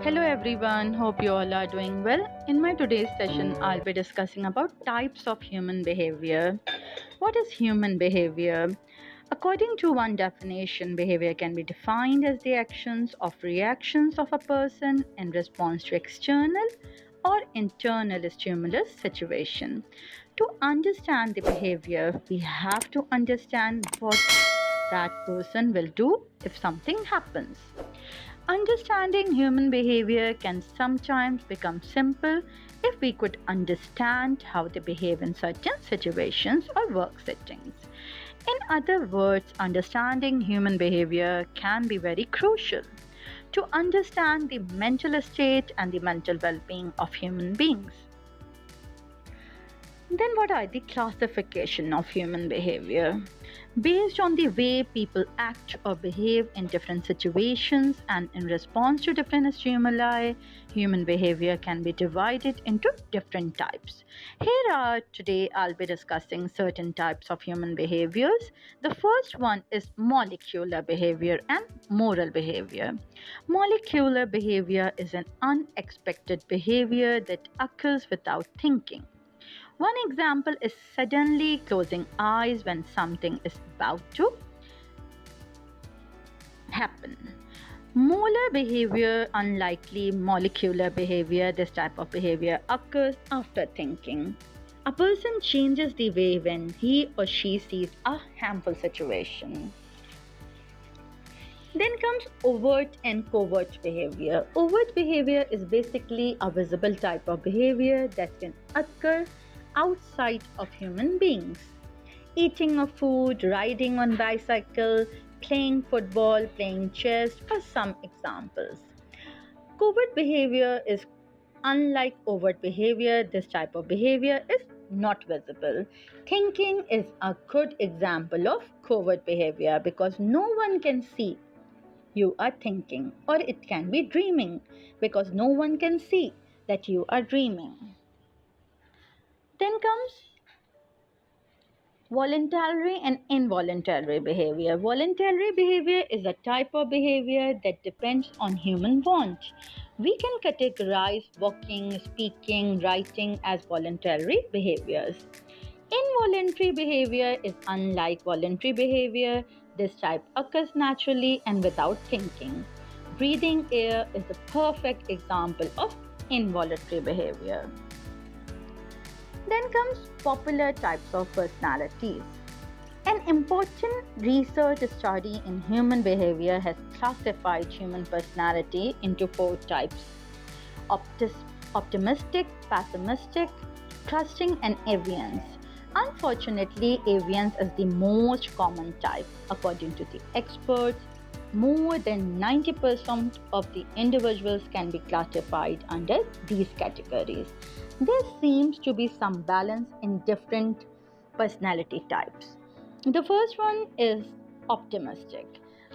Hello everyone, hope you all are doing well. In my today's session, I'll be discussing about types of human behavior. What is human behavior? According to one definition, behavior can be defined as the actions or reactions of a person in response to external or internal stimulus situation. To understand the behavior, we have to understand what that person will do if something happens. Understanding human behavior can sometimes become simple if we could understand how they behave in certain situations or work settings. In other words, understanding human behavior can be very crucial to understand the mental state and the mental well being of human beings. Then, what are the classification of human behavior? Based on the way people act or behave in different situations and in response to different stimuli, human behavior can be divided into different types. Here are today I'll be discussing certain types of human behaviors. The first one is molecular behavior and moral behavior. Molecular behavior is an unexpected behavior that occurs without thinking. One example is suddenly closing eyes when something is about to happen. Molar behavior, unlikely molecular behavior, this type of behavior occurs after thinking. A person changes the way when he or she sees a harmful situation. Then comes overt and covert behavior. Overt behavior is basically a visible type of behavior that can occur outside of human beings. Eating of food, riding on bicycle, playing football, playing chess are some examples. Covert behavior is unlike overt behavior. This type of behavior is not visible. Thinking is a good example of covert behavior because no one can see you are thinking, or it can be dreaming because no one can see that you are dreaming. Then comes voluntary and involuntary behavior. Voluntary behavior is a type of behavior that depends on human want. We can categorize walking, speaking, writing as voluntary behaviors. Involuntary behavior is unlike voluntary behavior. This type occurs naturally and without thinking. Breathing air is a perfect example of involuntary behavior. Then comes popular types of personalities. An important research study in human behavior has classified human personality into four types: optimistic, pessimistic, trusting, and avians. Unfortunately, avians is the most common type. According to the experts, more than 90% of the individuals can be classified under these categories. There seems to be some balance in different personality types. The first one is optimistic.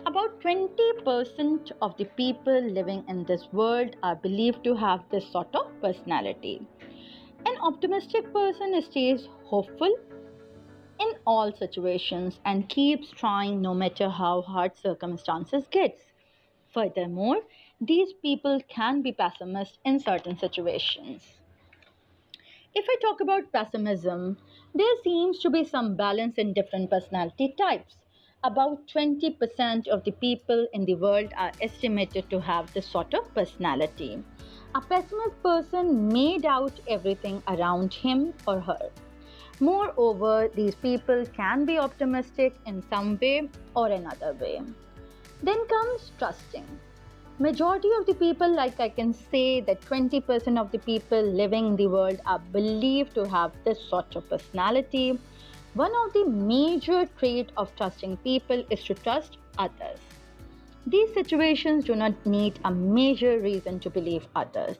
About 20% of the people living in this world are believed to have this sort of personality. An optimistic person stays hopeful in all situations and keeps trying no matter how hard circumstances gets. Furthermore, these people can be pessimists in certain situations. If I talk about pessimism, there seems to be some balance in different personality types. About 20% of the people in the world are estimated to have this sort of personality. A pessimist person may doubt everything around him or her. Moreover, these people can be optimistic in some way or another way. Then comes trusting. Majority of the people, like I can say that 20% of the people living in the world are believed to have this sort of personality. One of the major traits of trusting people is to trust others. These situations do not need a major reason to believe others.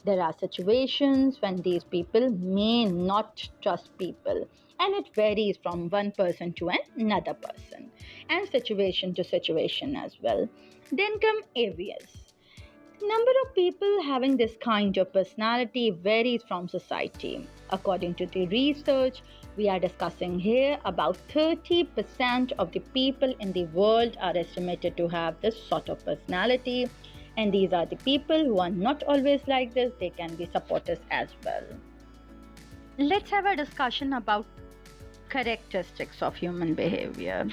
There are situations when these people may not trust people, and it varies from one person to another person and situation to situation as well. Then come areas. The number of people having this kind of personality varies from society. According to the research we are discussing here, about 30% of the people in the world are estimated to have this sort of personality. And these are the people who are not always like this, they can be supporters as well. Let's have a discussion about characteristics of human behavior.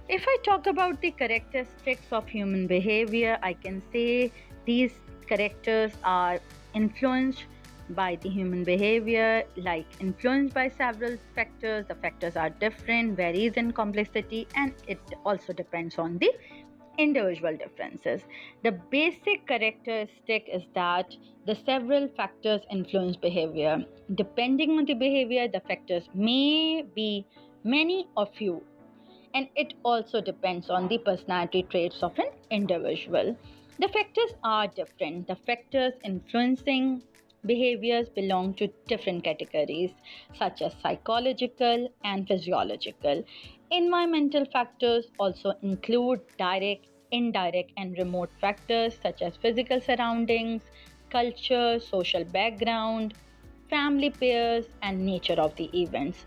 If I talk about the characteristics of human behavior, I can say these characters are influenced by the human behavior, like influenced by several factors. The factors are different, varies in complexity, and it also depends on the individual differences. The basic characteristic is that the several factors influence behavior. Depending on the behavior, the factors may be many or few, and it also depends on the personality traits of an individual. The factors are different. The factors influencing behaviors belong to different categories, such as psychological and physiological. Environmental factors also include direct, indirect, and remote factors such as physical surroundings, culture, social background, family peers, and nature of the events.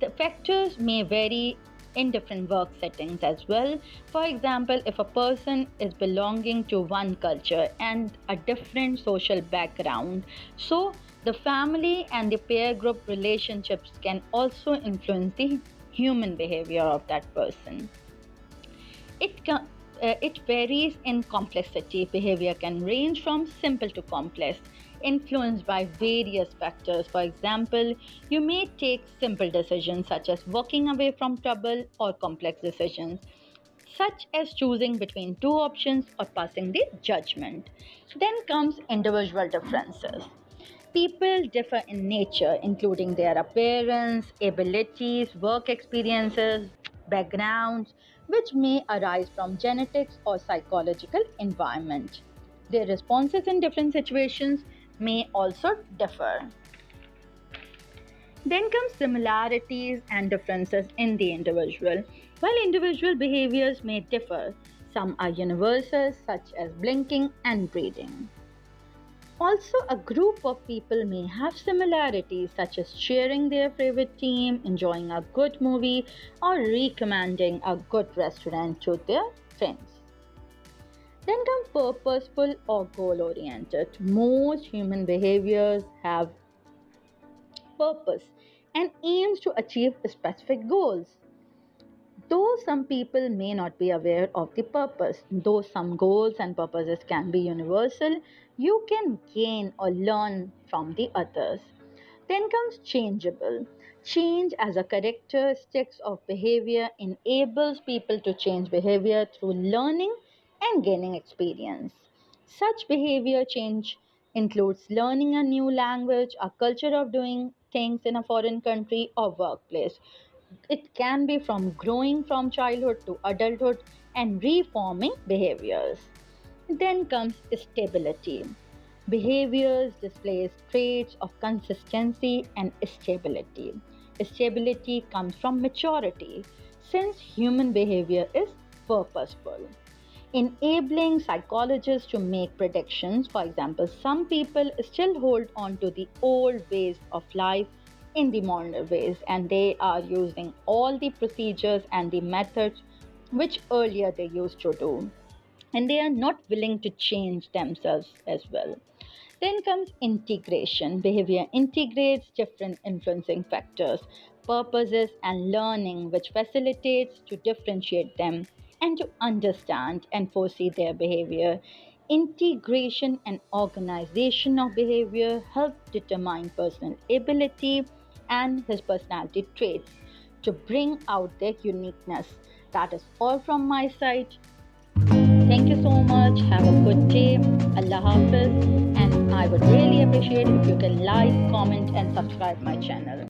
The factors may vary in different work settings as well. For example, if a person is belonging to one culture and a different social background, so the family and the peer group relationships can also influence the human behavior of that person. It varies in complexity. Behavior can range from simple to complex, influenced by various factors. For example, you may take simple decisions such as walking away from trouble, or complex decisions such as choosing between two options or passing the judgment. Then comes individual differences. People differ in nature, including their appearance, abilities, work experiences, backgrounds, which may arise from genetics or psychological environment. Their responses in different situations may also differ. Then come similarities and differences in the individual. While individual behaviors may differ, some are universal, such as blinking and breathing. Also, a group of people may have similarities such as cheering their favorite team, enjoying a good movie, or recommending a good restaurant to their friends. Then come purposeful or goal oriented. Most human behaviors have purpose and aims to achieve specific goals. Though some people may not be aware of the purpose, though some goals and purposes can be universal, you can gain or learn from the others. Then comes changeable. Change as a characteristics of behavior enables people to change behavior through learning and gaining experience. Such behavior change includes learning a new language, a culture of doing things in a foreign country or workplace. It can be from growing from childhood to adulthood and reforming behaviors. Then comes stability. Behaviors displays traits of consistency and stability. Stability comes from maturity, since human behavior is purposeful, enabling psychologists to make predictions. For example, some people still hold on to the old ways of life in the modern ways, and they are using all the procedures and the methods which earlier they used to do, and they are not willing to change themselves as well. Then comes integration. Behavior integrates different influencing factors, purposes, and learning, which facilitates to differentiate them and to understand and foresee their behavior. Integration and organization of behavior help determine personal ability and his personality traits to bring out their uniqueness. That is all from my side. Thank you so much. Have a good day. Allah Hafiz. And I would really appreciate if you can like, comment, and subscribe my channel.